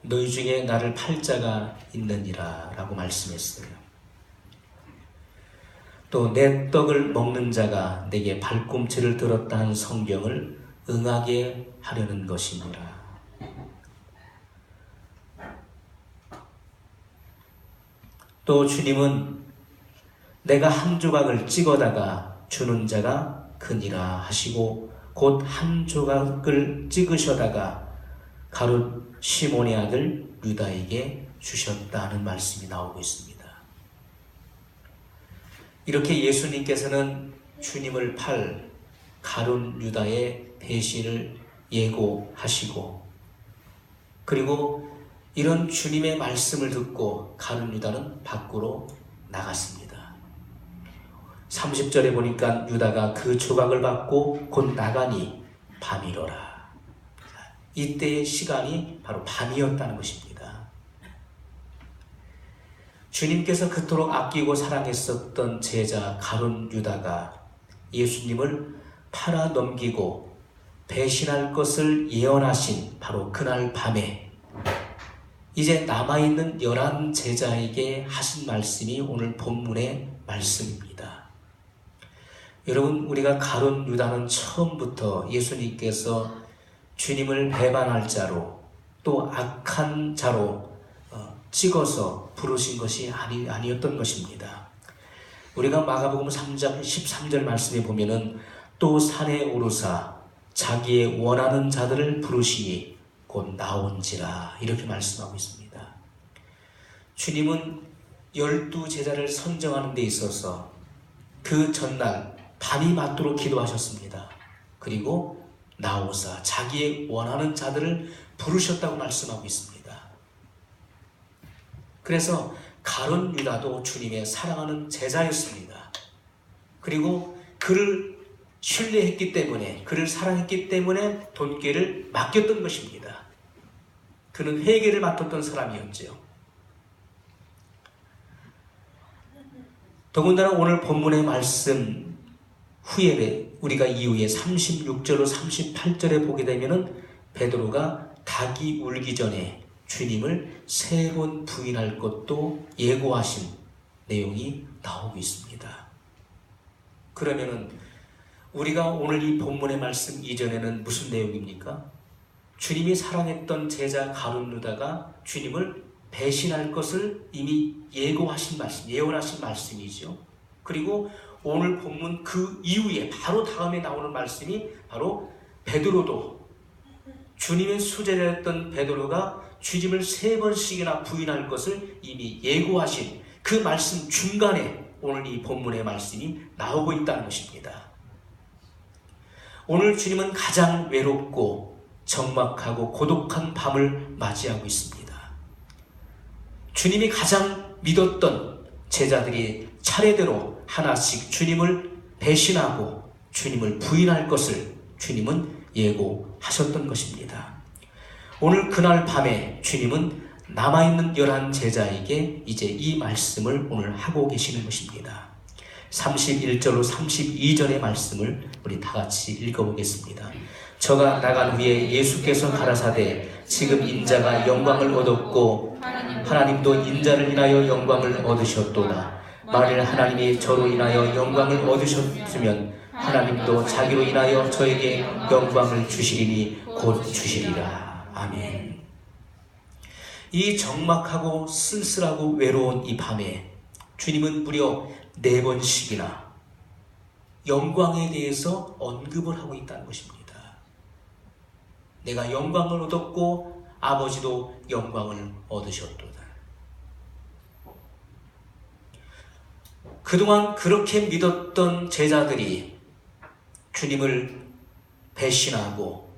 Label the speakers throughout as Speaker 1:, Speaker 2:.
Speaker 1: 너희 중에 나를 팔 자가 있느니라 라고 말씀했어요. 또 내 떡을 먹는 자가 내게 발꿈치를 들었다 한 성경을 응하게 하려는 것이니라. 또 주님은 내가 한 조각을 찍어다가 주는 자가 크니라 하시고 곧 한 조각을 찍으셔다가 가룟 시몬의 아들 유다에게 주셨다는 말씀이 나오고 있습니다. 이렇게 예수님께서는 주님을 팔 가룟 유다의 배신을 예고하시고, 그리고 이런 주님의 말씀을 듣고 가룟 유다는 밖으로 나갔습니다. 30절에 보니까 유다가 그 조각을 받고 곧 나가니 밤이로라. 이때의 시간이 바로 밤이었다는 것입니다. 주님께서 그토록 아끼고 사랑했었던 제자 가룟 유다가 예수님을 팔아 넘기고 배신할 것을 예언하신 바로 그날 밤에 이제 남아있는 11 제자에게 하신 말씀이 오늘 본문의 말씀입니다. 여러분, 우리가 가룟 유다는 처음부터 예수님께서 주님을 배반할 자로 또 악한 자로 찍어서 부르신 것이 아니었던 것입니다. 우리가 마가복음 3장 13절 말씀에 보면은 또 산에 오르사 자기의 원하는 자들을 부르시니 곧 나온지라 이렇게 말씀하고 있습니다. 주님은 12 제자를 선정하는 데 있어서 그 전날 밤이 맞도록 기도하셨습니다. 그리고 나오사 자기의 원하는 자들을 부르셨다고 말씀하고 있습니다. 그래서 가룟 유다도 주님의 사랑하는 제자였습니다. 그리고 그를 신뢰했기 때문에, 그를 사랑했기 때문에 돈계를 맡겼던 것입니다. 그는 회계를 맡았던 사람이었죠. 더군다나 오늘 본문의 말씀 후에 우리가 이후에 36절로 38절에 보게 되면은 베드로가 닭이 울기 전에 주님을 3번 부인할 것도 예고하신 내용이 나오고 있습니다. 그러면은 우리가 오늘 이 본문의 말씀 이전에는 무슨 내용입니까? 주님이 사랑했던 제자 가룟 유다가 주님을 배신할 것을 이미 예고하신 말씀, 예언하신 말씀이죠. 그리고 오늘 본문 그 이후에 바로 다음에 나오는 말씀이 바로 베드로도, 주님의 수제자였던 베드로가 주님을 3번씩이나 부인할 것을 이미 예고하신 그 말씀 중간에 오늘 이 본문의 말씀이 나오고 있다는 것입니다. 오늘 주님은 가장 외롭고 적막하고 고독한 밤을 맞이하고 있습니다. 주님이 가장 믿었던 제자들이 차례대로 하나씩 주님을 배신하고 주님을 부인할 것을 주님은 예고하셨던 것입니다. 오늘 그날 밤에 주님은 남아있는 11 제자에게 이제 이 말씀을 오늘 하고 계시는 것입니다. 31절로 32절의 말씀을 우리 다 같이 읽어보겠습니다. 저가 나간 후에 예수께서 가라사대 지금 인자가 영광을 얻었고 하나님도 인자를 인하여 영광을 얻으셨도다. 만일 하나님이 저로 인하여 영광을 얻으셨으면 하나님도 자기로 인하여 저에게 영광을 주시리니 곧 주시리라. 아멘. 이 적막하고 쓸쓸하고 외로운 이 밤에 주님은 무려 4번씩이나 영광에 대해서 언급을 하고 있다는 것입니다. 내가 영광을 얻었고 아버지도 영광을 얻으셨도다. 그동안 그렇게 믿었던 제자들이 주님을 배신하고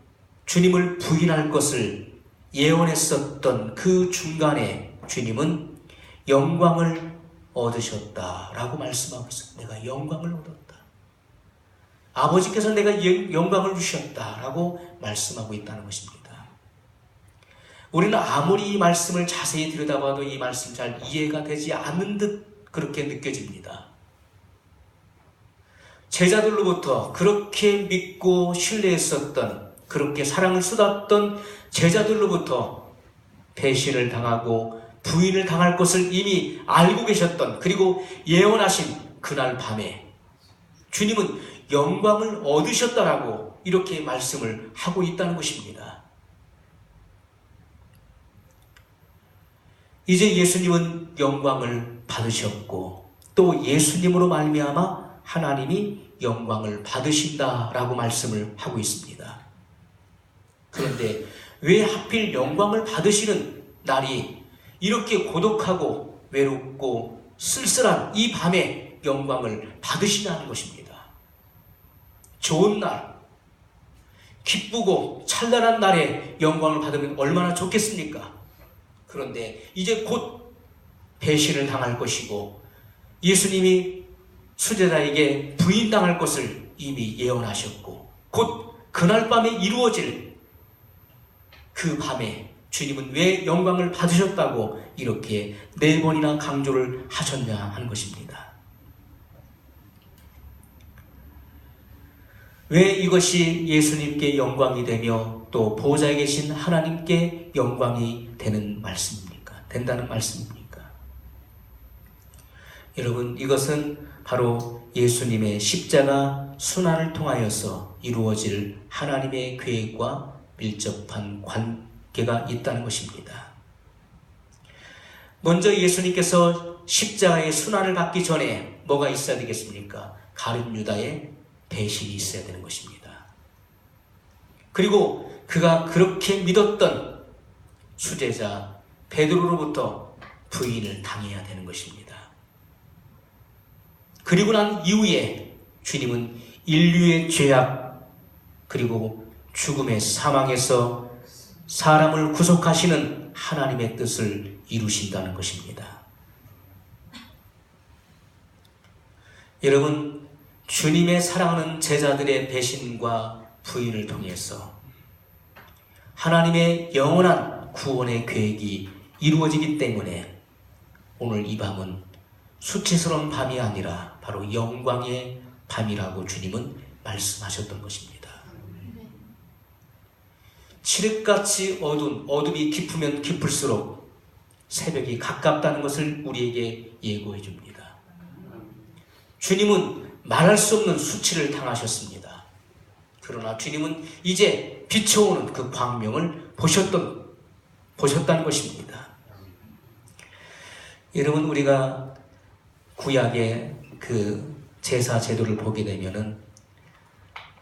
Speaker 1: 주님을 부인할 것을 예언했었던 그 중간에 주님은 영광을 얻으셨다라고 말씀하고 있습니다. 내가 영광을 얻었다. 아버지께서 내가 영광을 주셨다라고 말씀하고 있다는 것입니다. 우리는 아무리 이 말씀을 자세히 들여다봐도 이 말씀 잘 이해가 되지 않는 듯 그렇게 느껴집니다. 제자들로부터 그렇게 믿고 신뢰했었던, 그렇게 사랑을 쏟았던 제자들로부터 배신을 당하고 부인을 당할 것을 이미 알고 계셨던, 그리고 예언하신 그날 밤에 주님은 영광을 얻으셨다라고 이렇게 말씀을 하고 있다는 것입니다. 이제 예수님은 영광을 받으셨고 또 예수님으로 말미암아 하나님이 영광을 받으신다라고 말씀을 하고 있습니다. 그런데 왜 하필 영광을 받으시는 날이 이렇게 고독하고 외롭고 쓸쓸한 이 밤에 영광을 받으시냐는 것입니다. 좋은 날, 기쁘고 찬란한 날에 영광을 받으면 얼마나 좋겠습니까? 그런데 이제 곧 배신을 당할 것이고 예수님이 수제자에게 부인당할 것을 이미 예언하셨고 곧 그날 밤에 이루어질 그 밤에 주님은 왜 영광을 받으셨다고 이렇게 4번이나 강조를 하셨냐 하는 것입니다. 왜 이것이 예수님께 영광이 되며 또 보좌에 계신 하나님께 영광이 되는 말씀입니까? 된다는 말씀입니까? 여러분, 이것은 바로 예수님의 십자가 순환을 통하여서 이루어질 하나님의 계획과 밀접한 관계가 있다는 것입니다. 먼저 예수님께서 십자가의 순환을 받기 전에 뭐가 있어야 되겠습니까? 가룟 유다의 배신이 있어야 되는 것입니다. 그리고 그가 그렇게 믿었던 수제자 베드로로부터 부인을 당해야 되는 것입니다. 그리고 난 이후에 주님은 인류의 죄악 그리고 죽음의 사망에서 사람을 구속하시는 하나님의 뜻을 이루신다는 것입니다. 여러분, 주님의 사랑하는 제자들의 배신과 부인을 통해서 하나님의 영원한 구원의 계획이 이루어지기 때문에 오늘 이 밤은 수치스러운 밤이 아니라 바로 영광의 밤이라고 주님은 말씀하셨던 것입니다. 칠흑같이 어두운 어둠이 깊으면 깊을수록 새벽이 가깝다는 것을 우리에게 예고해 줍니다. 주님은 말할 수 없는 수치를 당하셨습니다. 그러나 주님은 이제 비춰오는 그 광명을 보셨다는 것입니다. 여러분, 우리가 구약의 그 제사 제도를 보게 되면은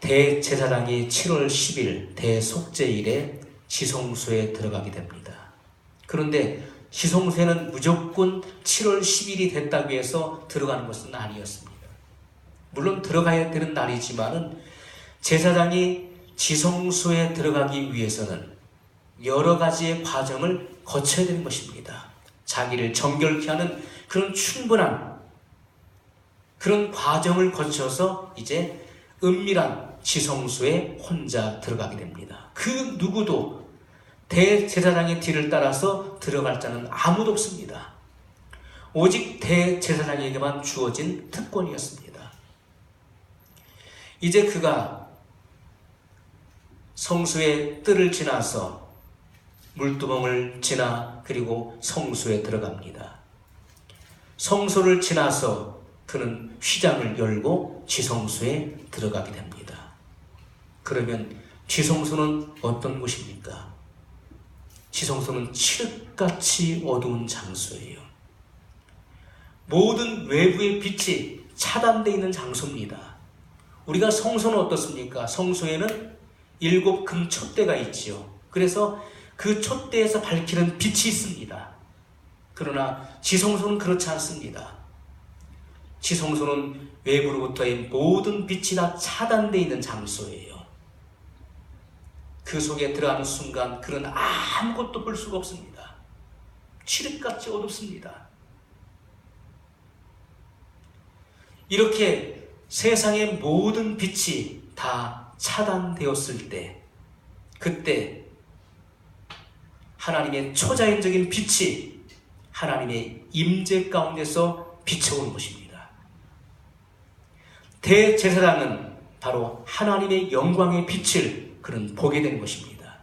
Speaker 1: 대제사장이 7월 10일 대속죄일에 지성소에 들어가게 됩니다. 그런데 지성소에는 무조건 7월 10일이 됐다고 해서 들어가는 것은 아니었습니다. 물론 들어가야 되는 날이지만은 제사장이 지성소에 들어가기 위해서는 여러 가지의 과정을 거쳐야 되는 것입니다. 자기를 정결케 하는 그런 충분한 그런 과정을 거쳐서 이제 은밀한 지성소에 혼자 들어가게 됩니다. 그 누구도 대제사장의 뒤를 따라서 들어갈 자는 아무도 없습니다. 오직 대제사장에게만 주어진 특권이었습니다. 이제 그가 성소의 뜰을 지나서 물두멍을 지나 그리고 성소에 들어갑니다. 성소를 지나서 그는 휘장을 열고 지성소에 들어가게 됩니다. 그러면 지성소는 어떤 곳입니까? 지성소는 칠흑같이 어두운 장소예요. 모든 외부의 빛이 차단되어 있는 장소입니다. 우리가 성소는 어떻습니까? 성소에는 7 금촛대가 있지요. 그래서 그 촛대에서 밝히는 빛이 있습니다. 그러나 지성소는 그렇지 않습니다. 지성소는 외부로부터의 모든 빛이 다 차단되어 있는 장소예요. 그 속에 들어가는 순간 그는 아무것도 볼 수가 없습니다. 칠흑같이 어둡습니다. 이렇게 세상의 모든 빛이 다 차단되었을 때, 그때 하나님의 초자연적인 빛이 하나님의 임재 가운데서 비춰오는 것입니다. 대제사장은 바로 하나님의 영광의 빛을 그는 보게 되는 것입니다.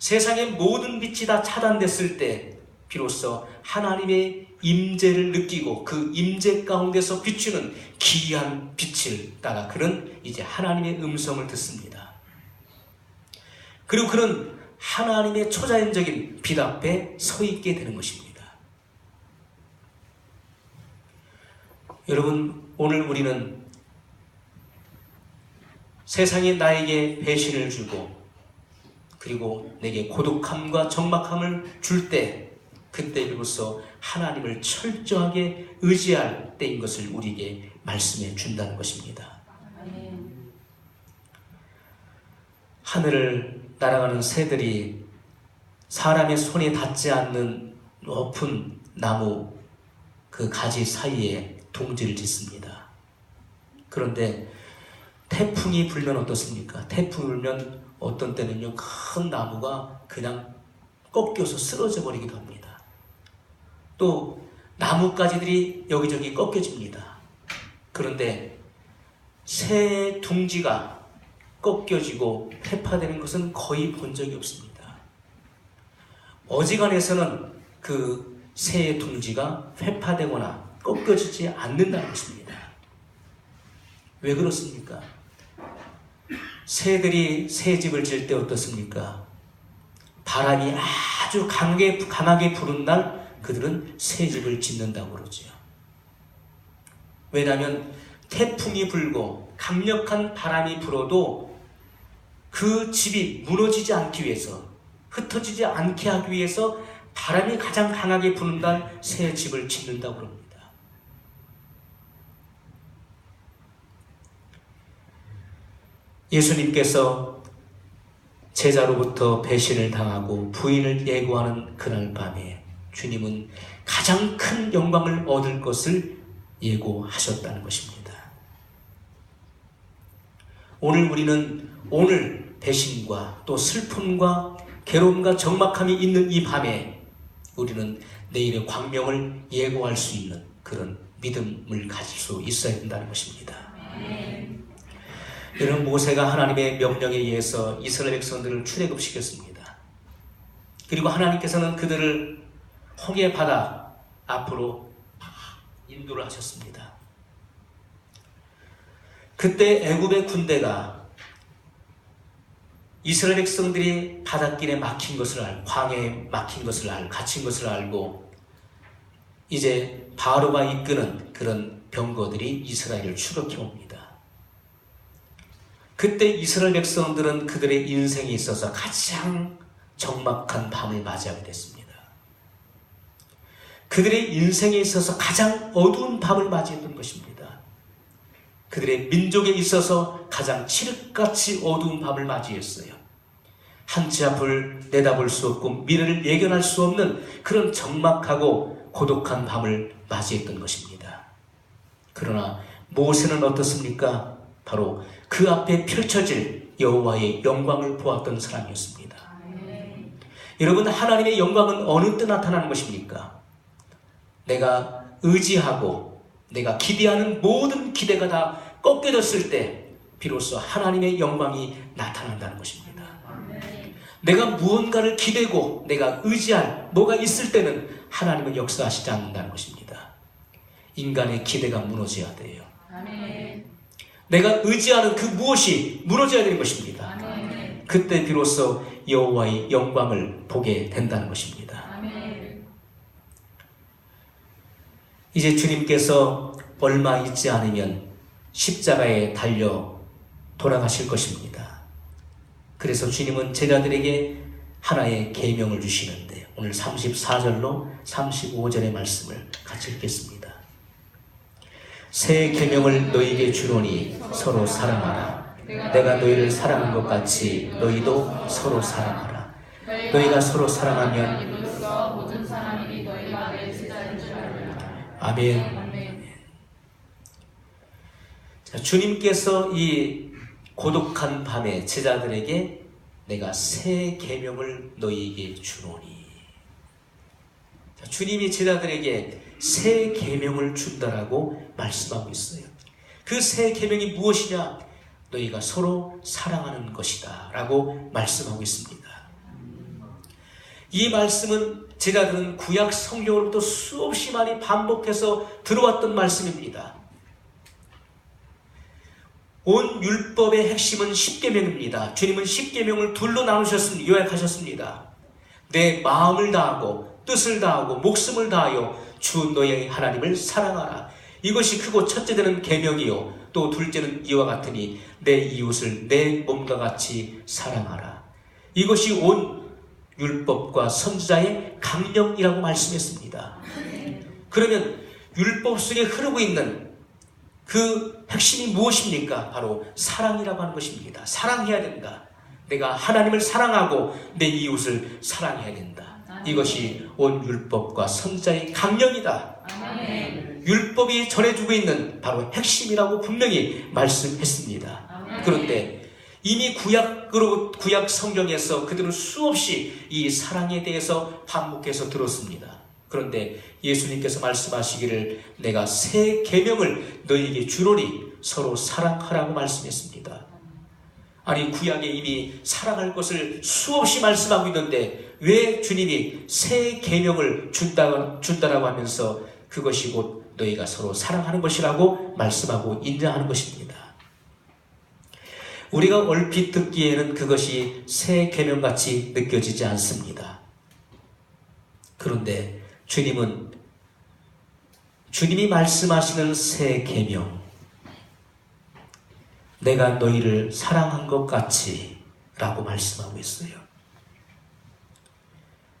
Speaker 1: 세상의 모든 빛이 다 차단됐을 때 비로소 하나님의 임재를 느끼고 그 임재 가운데서 비추는 기이한 빛을 따라 그는 이제 하나님의 음성을 듣습니다. 그리고 그는 하나님의 초자연적인 빛 앞에 서 있게 되는 것입니다. 여러분, 오늘 우리는 세상이 나에게 배신을 주고 그리고 내게 고독함과 적막함을 줄 때 그때 비로소 하나님을 철저하게 의지할 때인 것을 우리에게 말씀해 준다는 것입니다. 하늘을 날아가는 새들이 사람의 손에 닿지 않는 높은 나무 그 가지 사이에 둥지를 짓습니다. 그런데 태풍이 불면 어떻습니까? 태풍이 불면 어떤 때는요, 큰 나무가 그냥 꺾여서 쓰러져 버리기도 합니다. 또 나뭇가지들이 여기저기 꺾여집니다. 그런데 새 둥지가 꺾여지고 회파되는 것은 거의 본 적이 없습니다. 어지간해서는 그 새 둥지가 회파되거나 꺾여지지 않는다는 것입니다. 왜 그렇습니까? 새들이 새 집을 지을 때 어떻습니까? 바람이 아주 강하게 부는 날 그들은 새 집을 짓는다고 그러죠. 왜냐하면 태풍이 불고 강력한 바람이 불어도 그 집이 무너지지 않기 위해서, 흩어지지 않게 하기 위해서 바람이 가장 강하게 부는 날 새 집을 짓는다고 그럽니다. 예수님께서 제자로부터 배신을 당하고 부인을 예고하는 그날 밤에 주님은 가장 큰 영광을 얻을 것을 예고하셨다는 것입니다. 오늘 우리는 오늘 배신과 또 슬픔과 괴로움과 적막함이 있는 이 밤에 우리는 내일의 광명을 예고할 수 있는 그런 믿음을 가질 수 있어야 된다는 것입니다. 여러분, 모세가 하나님의 명령에 의해서 이스라엘 백성들을 출애굽시켰습니다. 그리고 하나님께서는 그들을 홍해 바다 앞으로 인도를 하셨습니다. 그때 애굽의 군대가 이스라엘 백성들이 바닷길에 막힌 것을 알고, 광야에 막힌 것을 알고, 갇힌 것을 알고 이제 바로가 이끄는 그런 병거들이 이스라엘을 추격해 옵니다. 그때 이스라엘 백성들은 그들의 인생에 있어서 가장 적막한 밤을 맞이하게 됐습니다. 그들의 인생에 있어서 가장 어두운 밤을 맞이했던 것입니다. 그들의 민족에 있어서 가장 칠흑같이 어두운 밤을 맞이했어요. 한치 앞을 내다볼 수 없고 미래를 예견할 수 없는 그런 적막하고 고독한 밤을 맞이했던 것입니다. 그러나 모세는 어떻습니까? 바로 그 앞에 펼쳐질 여호와의 영광을 보았던 사람이었습니다. 여러분, 하나님의 영광은 어느 때 나타나는 것입니까? 내가 의지하고 내가 기대하는 모든 기대가 다 꺾여졌을 때 비로소 하나님의 영광이 나타난다는 것입니다. 내가 무언가를 기대고 내가 의지할 뭐가 있을 때는 하나님은 역사하시지 않는다는 것입니다. 인간의 기대가 무너져야 돼요. 내가 의지하는 그 무엇이 무너져야 되는 것입니다. 그때 비로소 여호와의 영광을 보게 된다는 것입니다. 이제 주님께서 얼마 있지 않으면 십자가에 달려 돌아가실 것입니다. 그래서 주님은 제자들에게 하나의 계명을 주시는데 오늘 34절로 35절의 말씀을 같이 읽겠습니다. 새 계명을 너희에게 주노니 서로 사랑하라. 내가 너희를 사랑한 것 같이 너희도 서로 사랑하라. 너희가 서로 사랑하면 모든 사람이 너희가 내 제자인 줄 알리라. 아멘. 자, 주님께서 이 고독한 밤에 제자들에게 내가 새 계명을 너희에게 주노니. 자, 주님이 제자들에게 새 계명을 준다라고 말씀하고 있어요. 그 새 계명이 무엇이냐? 너희가 서로 사랑하는 것이다 라고 말씀하고 있습니다. 이 말씀은 제자들은 구약 성경으로부터 수없이 많이 반복해서 들어왔던 말씀입니다. 온 율법의 핵심은 십계명입니다. 주님은 십계명을 둘로 나누셨습니다. 요약하셨습니다. 내 마음을 다하고 뜻을 다하고 목숨을 다하여 주 너의 하나님을 사랑하라. 이것이 크고 첫째는 계명이요 또 둘째는 이와 같으니 내 이웃을 내 몸과 같이 사랑하라. 이것이 온 율법과 선지자의 강령이라고 말씀했습니다. 그러면 율법 속에 흐르고 있는 그 핵심이 무엇입니까? 바로 사랑이라고 하는 것입니다. 사랑해야 된다. 내가 하나님을 사랑하고 내 이웃을 사랑해야 된다. 이것이 온 율법과 선지자의 강령이다. 율법이 전해주고 있는 바로 핵심이라고 분명히 말씀했습니다. 그런데 이미 구약 성경에서 그들은 수없이 이 사랑에 대해서 반복해서 들었습니다. 그런데 예수님께서 말씀하시기를 내가 새 계명을 너희에게 주노니 서로 사랑하라고 말씀했습니다. 아니 구약에 이미 사랑할 것을 수없이 말씀하고 있는데 왜 주님이 새 계명을 준다라고 하면서 그것이 곧 너희가 서로 사랑하는 것이라고 말씀하고 인정하는 것입니다. 우리가 얼핏 듣기에는 그것이 새 계명같이 느껴지지 않습니다. 그런데 주님이 말씀하시는 새 계명, 내가 너희를 사랑한 것 같이 라고 말씀하고 있어요.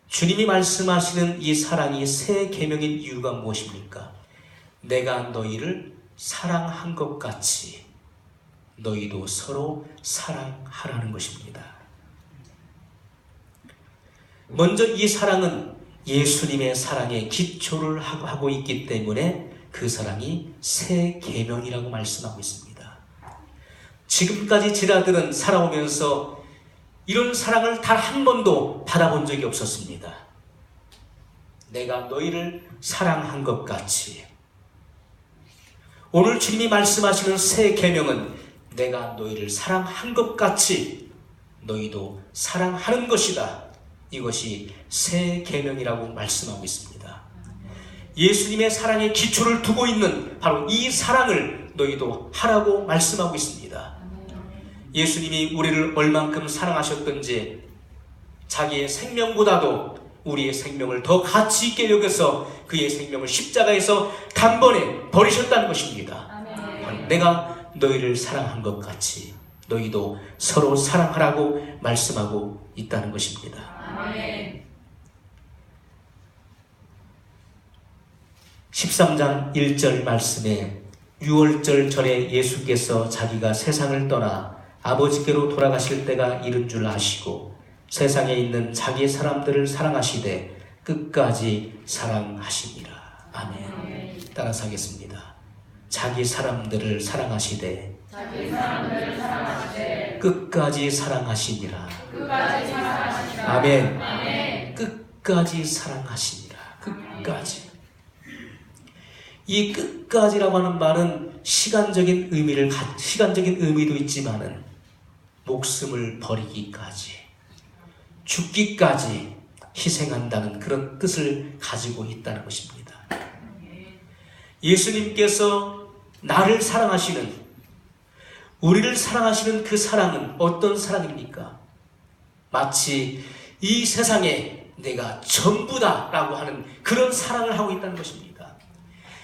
Speaker 1: 주님이 말씀하시는 이 사랑이 새 계명인 이유가 무엇입니까? 내가 너희를 사랑한 것 같이 너희도 서로 사랑하라는 것입니다. 먼저 이 사랑은 예수님의 사랑에 기초를 하고 있기 때문에 그 사랑이 새 계명이라고 말씀하고 있습니다. 지금까지 제자들은 살아오면서 이런 사랑을 단 한 번도 받아본 적이 없었습니다. 내가 너희를 사랑한 것 같이. 오늘 주님이 말씀하시는 새 계명은 내가 너희를 사랑한 것 같이 너희도 사랑하는 것이다. 이것이 새 계명이라고 말씀하고 있습니다. 예수님의 사랑에 기초를 두고 있는 바로 이 사랑을 너희도 하라고 말씀하고 있습니다. 예수님이 우리를 얼만큼 사랑하셨던지 자기의 생명보다도 우리의 생명을 더 가치 있게 여겨서 그의 생명을 십자가에서 단번에 버리셨다는 것입니다. 내가 너희를 사랑한 것 같이 너희도 서로 사랑하라고 말씀하고 있다는 것입니다. 13장 1절 말씀에 유월절 전에 예수께서 자기가 세상을 떠나 아버지께로 돌아가실 때가 이른 줄 아시고 세상에 있는 자기 사람들을 사랑하시되 끝까지 사랑하시니라. 아멘. 따라서 하겠습니다. 자기 사람들을 사랑하시되 끝까지 사랑하시니라. 아멘. 끝까지 사랑하시니라. 끝까지. 이 끝까지라고 하는 말은 시간적인 의미도 있지만은 목숨을 버리기까지, 죽기까지 희생한다는 그런 뜻을 가지고 있다는 것입니다. 예수님께서 나를 사랑하시는, 우리를 사랑하시는 그 사랑은 어떤 사랑입니까? 마치 이 세상에 내가 전부다라고 하는 그런 사랑을 하고 있다는 것입니다.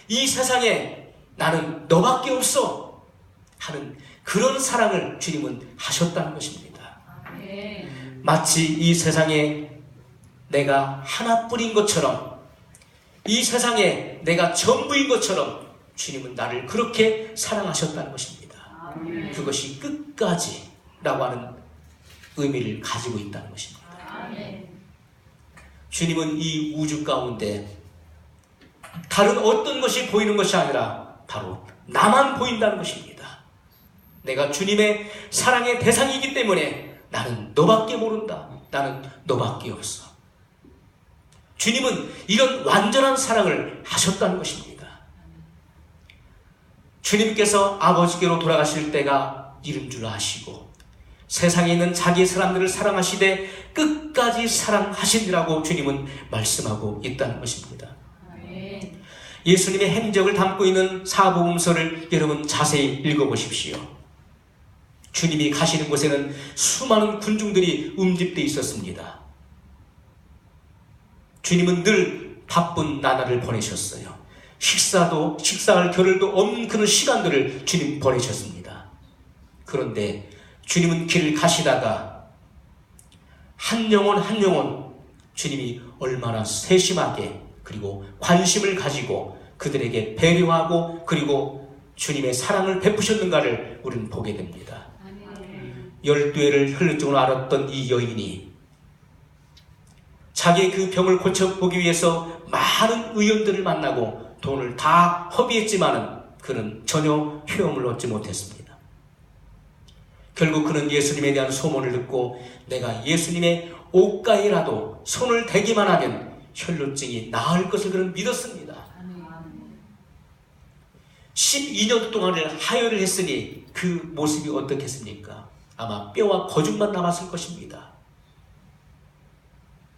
Speaker 1: 이 세상에 나는 너밖에 없어 하는 그런 사랑을 주님은 하셨다는 것입니다. 마치 이 세상에 내가 하나뿐인 것처럼, 이 세상에 내가 전부인 것처럼 주님은 나를 그렇게 사랑하셨다는 것입니다. 그것이 끝까지라고 하는 의미를 가지고 있다는 것입니다. 주님은 이 우주 가운데 다른 어떤 것이 보이는 것이 아니라 바로 나만 보인다는 것입니다. 내가 주님의 사랑의 대상이기 때문에 나는 너밖에 모른다. 나는 너밖에 없어. 주님은 이런 완전한 사랑을 하셨다는 것입니다. 주님께서 아버지께로 돌아가실 때가 이른 줄 아시고 세상에 있는 자기 사람들을 사랑하시되 끝까지 사랑하시리라고 주님은 말씀하고 있다는 것입니다. 예수님의 행적을 담고 있는 사복음서를 여러분 자세히 읽어보십시오. 주님이 가시는 곳에는 수많은 군중들이 움집되어 있었습니다. 주님은 늘 바쁜 나날을 보내셨어요. 식사할 겨를도 없는 그런 시간들을 주님 보내셨습니다. 그런데 주님은 길을 가시다가 한 영혼 주님이 얼마나 세심하게 그리고 관심을 가지고 그들에게 배려하고 그리고 주님의 사랑을 베푸셨는가를 우리는 보게 됩니다. 12회를 혈루증으로 앓았던 이 여인이 자기의 그 병을 고쳐보기 위해서 많은 의원들을 만나고 돈을 다 허비했지만은 그는 전혀 효험을 얻지 못했습니다. 결국 그는 예수님에 대한 소문을 듣고 내가 예수님의 옷가에라도 손을 대기만 하면 혈루증이 나을 것을 그는 믿었습니다. 12년 동안을 하혈을 했으니 그 모습이 어떻겠습니까? 아마 뼈와 거죽만 남았을 것입니다.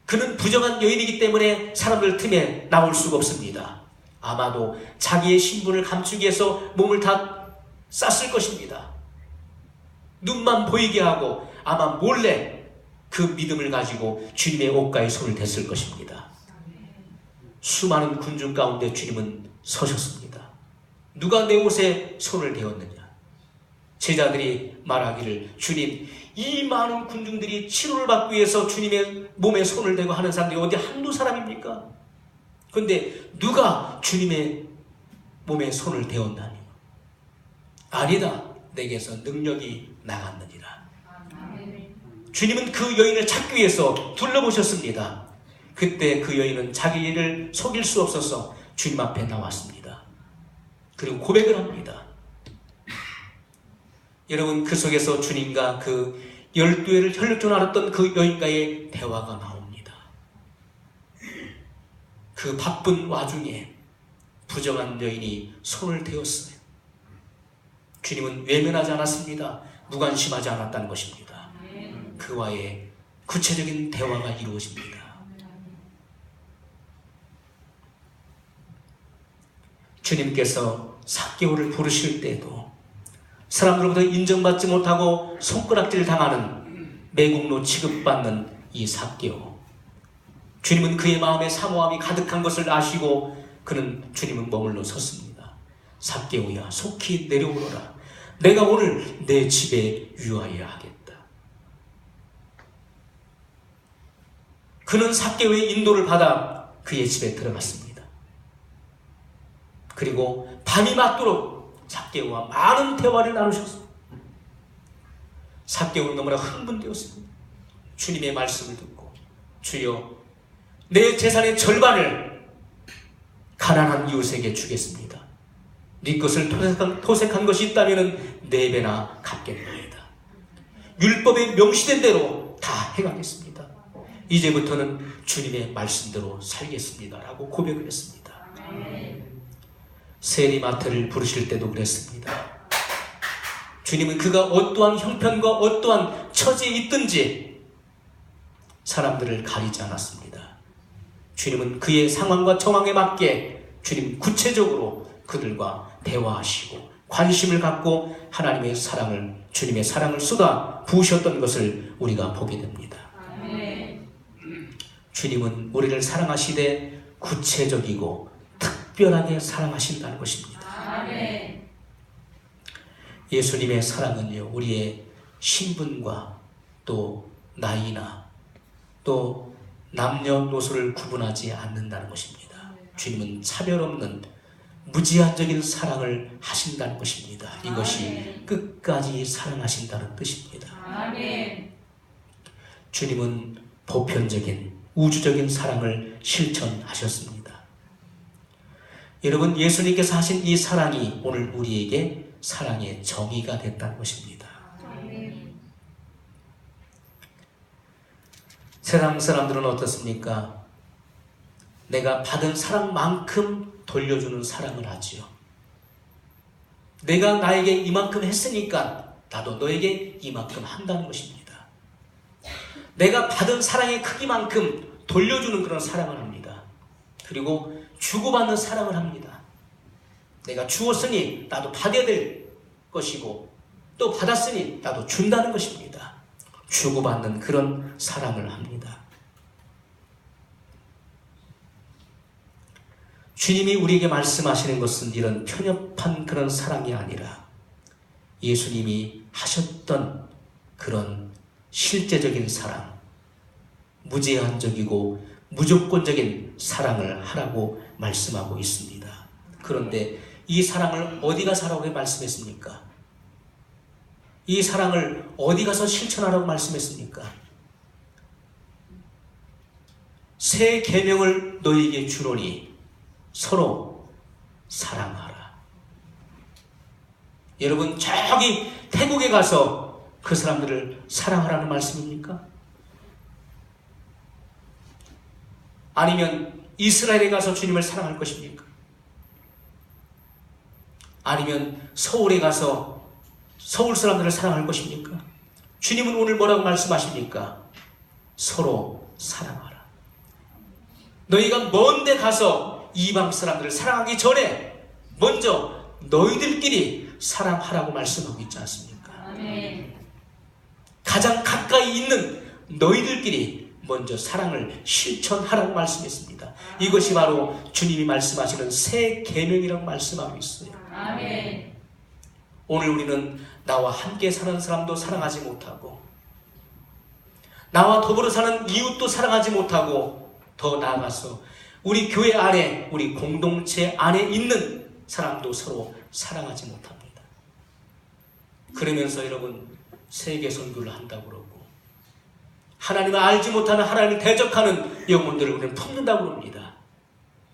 Speaker 1: 그는 부정한 여인이기 때문에 사람들 틈에 나올 수가 없습니다. 아마도 자기의 신분을 감추기 위해서 몸을 다 쌌을 것입니다. 눈만 보이게 하고 아마 몰래 그 믿음을 가지고 주님의 옷가에 손을 댔을 것입니다. 수많은 군중 가운데 주님은 서셨습니다. 누가 내 옷에 손을 대었느냐? 제자들이 말하기를 주님, 이 많은 군중들이 치료를 받기 위해서 주님의 몸에 손을 대고 하는 사람들이 어디 한두 사람입니까? 그런데 누가 주님의 몸에 손을 대었나니? 아니다. 내게서 능력이 나갔느니라. 주님은 그 여인을 찾기 위해서 둘러보셨습니다. 그때 그 여인은 자기 일을 속일 수 없어서 주님 앞에 나왔습니다. 그리고 고백을 합니다. 여러분, 그 속에서 주님과 그 12회를 혈루증으로 앓았던 그 여인과의 대화가 나옵니다. 그 바쁜 와중에 부정한 여인이 손을 대었어요. 주님은 외면하지 않았습니다. 무관심하지 않았다는 것입니다. 그와의 구체적인 대화가 이루어집니다. 주님께서 삭개오를 부르실 때에도 사람들로부터 인정받지 못하고 손가락질 당하는 매국노 취급받는 이 삭개오, 주님은 그의 마음에 사모함이 가득한 것을 아시고 그는 주님은 머물러 섰습니다. 삭개오야, 속히 내려오너라. 내가 오늘 내 집에 유하여야 하겠다. 그는 삭개오의 인도를 받아 그의 집에 들어갔습니다. 그리고 밤이 맞도록 삭개오와 많은 대화를 나누셨습니다. 삭개오는 너무나 흥분되었습니다. 주님의 말씀을 듣고 주여, 내 재산의 절반을 가난한 이웃에게 주겠습니다. 네 것을 토색한 것이 있다면 4배나 갚겠나이다. 율법에 명시된 대로 다 행하겠습니다. 이제부터는 주님의 말씀대로 살겠습니다. 라고 고백을 했습니다. 세리마트를 부르실 때도 그랬습니다. 주님은 그가 어떠한 형편과 어떠한 처지에 있든지 사람들을 가리지 않았습니다. 주님은 그의 상황과 정황에 맞게 주님 구체적으로 그들과 대화하시고 관심을 갖고 하나님의 사랑을, 주님의 사랑을 쏟아 부으셨던 것을 우리가 보게 됩니다. 주님은 우리를 사랑하시되 구체적이고 특별하게 사랑하신다는 것입니다. 예수님의 사랑은요, 우리의 신분과 또 나이나 또 남녀노소를 구분하지 않는다는 것입니다. 주님은 차별 없는 무제한적인 사랑을 하신다는 것입니다. 이것이 끝까지 사랑하신다는 뜻입니다. 주님은 보편적인 우주적인 사랑을 실천하셨습니다. 여러분, 예수님께서 하신 이 사랑이 오늘 우리에게 사랑의 정의가 됐다는 것입니다. 세상 사람들은 어떻습니까? 내가 받은 사랑만큼 돌려주는 사랑을 하지요. 내가 나에게 이만큼 했으니까 나도 너에게 이만큼 한다는 것입니다. 내가 받은 사랑의 크기만큼 돌려주는 그런 사랑을 합니다. 그리고 주고받는 사랑을 합니다. 내가 주었으니 나도 받아야 될 것이고 또 받았으니 나도 준다는 것입니다. 주고받는 그런 사랑을 합니다. 주님이 우리에게 말씀하시는 것은 이런 편협한 그런 사랑이 아니라 예수님이 하셨던 그런 실제적인 사랑, 무제한적이고 무조건적인 사랑을 하라고 말씀하고 있습니다. 그런데 이 사랑을 어디 가서 하라고 말씀했습니까? 이 사랑을 어디 가서 실천하라고 말씀했습니까? 새 계명을 너희에게 주노니 서로 사랑하라. 여러분, 저기 태국에 가서 그 사람들을 사랑하라는 말씀입니까? 아니면 이스라엘에 가서 주님을 사랑할 것입니까? 아니면 서울에 가서 서울 사람들을 사랑할 것입니까? 주님은 오늘 뭐라고 말씀하십니까? 서로 사랑하라. 너희가 먼 데 가서 이방 사람들을 사랑하기 전에 먼저 너희들끼리 사랑하라고 말씀하고 있지 않습니까? 아멘. 가장 가까이 있는 너희들끼리 먼저 사랑을 실천하라고 말씀했습니다. 이것이 바로 주님이 말씀하시는 새 계명이라고 말씀하고 있어요. 아멘. 오늘 우리는 나와 함께 사는 사람도 사랑하지 못하고 나와 더불어 사는 이웃도 사랑하지 못하고 더 나아가서 우리 교회 안에 우리 공동체 안에 있는 사람도 서로 사랑하지 못합니다. 그러면서 여러분 세계 선교를 한다고 그러고 하나님을 알지 못하는 하나님을 대적하는 영혼들을 우리는 품는다고 그럽니다.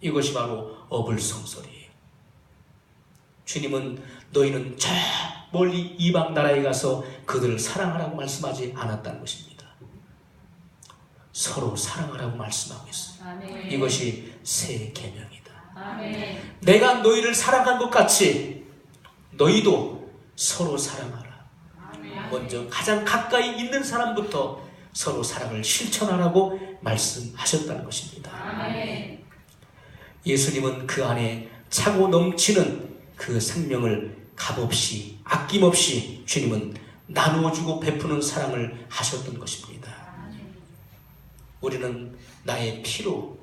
Speaker 1: 이것이 바로 어불성설이에요. 주님은 너희는 저 멀리 이방 나라에 가서 그들을 사랑하라고 말씀하지 않았다는 것입니다. 서로 사랑하라고 말씀하고 있어요. 아멘. 이것이 새 계명이다. 아멘. 내가 너희를 사랑한 것 같이 너희도 서로 사랑하라. 아멘. 먼저 가장 가까이 있는 사람부터 서로 사랑을 실천하라고 말씀하셨다는 것입니다. 아멘. 예수님은 그 안에 차고 넘치는 그 생명을 값없이 아낌없이 주님은 나누어주고 베푸는 사랑을 하셨던 것입니다. 우리는 나의 피로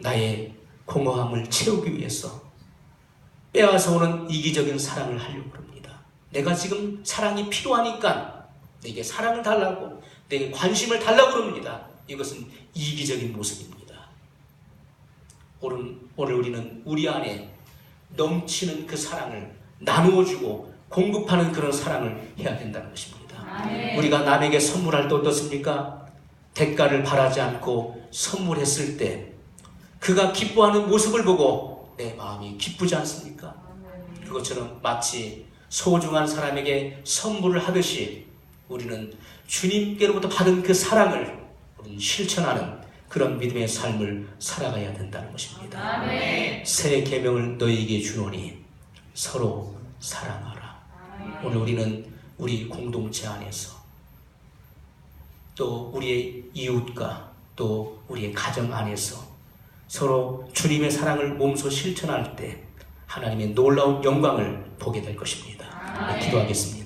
Speaker 1: 나의 공허함을 채우기 위해서 빼앗아 오는 이기적인 사랑을 하려고 합니다. 내가 지금 사랑이 필요하니까 내게 사랑을 달라고 내게 관심을 달라고 그럽니다. 이것은 이기적인 모습입니다. 오늘 우리는 우리 안에 넘치는 그 사랑을 나누어주고 공급하는 그런 사랑을 해야 된다는 것입니다. 아멘. 우리가 남에게 선물할 때 어떻습니까? 대가를 바라지 않고 선물했을 때 그가 기뻐하는 모습을 보고 내 마음이 기쁘지 않습니까? 그것처럼 마치 소중한 사람에게 선물을 하듯이 우리는 주님께로부터 받은 그 사랑을 실천하는 그런 믿음의 삶을 살아가야 된다는 것입니다. 아멘. 새 계명을 너희에게 주노니 서로 사랑하라. 아멘. 오늘 우리는 우리 공동체 안에서 또 우리의 이웃과 또 우리의 가정 안에서 서로 주님의 사랑을 몸소 실천할 때 하나님의 놀라운 영광을 보게 될 것입니다. 기도하겠습니다.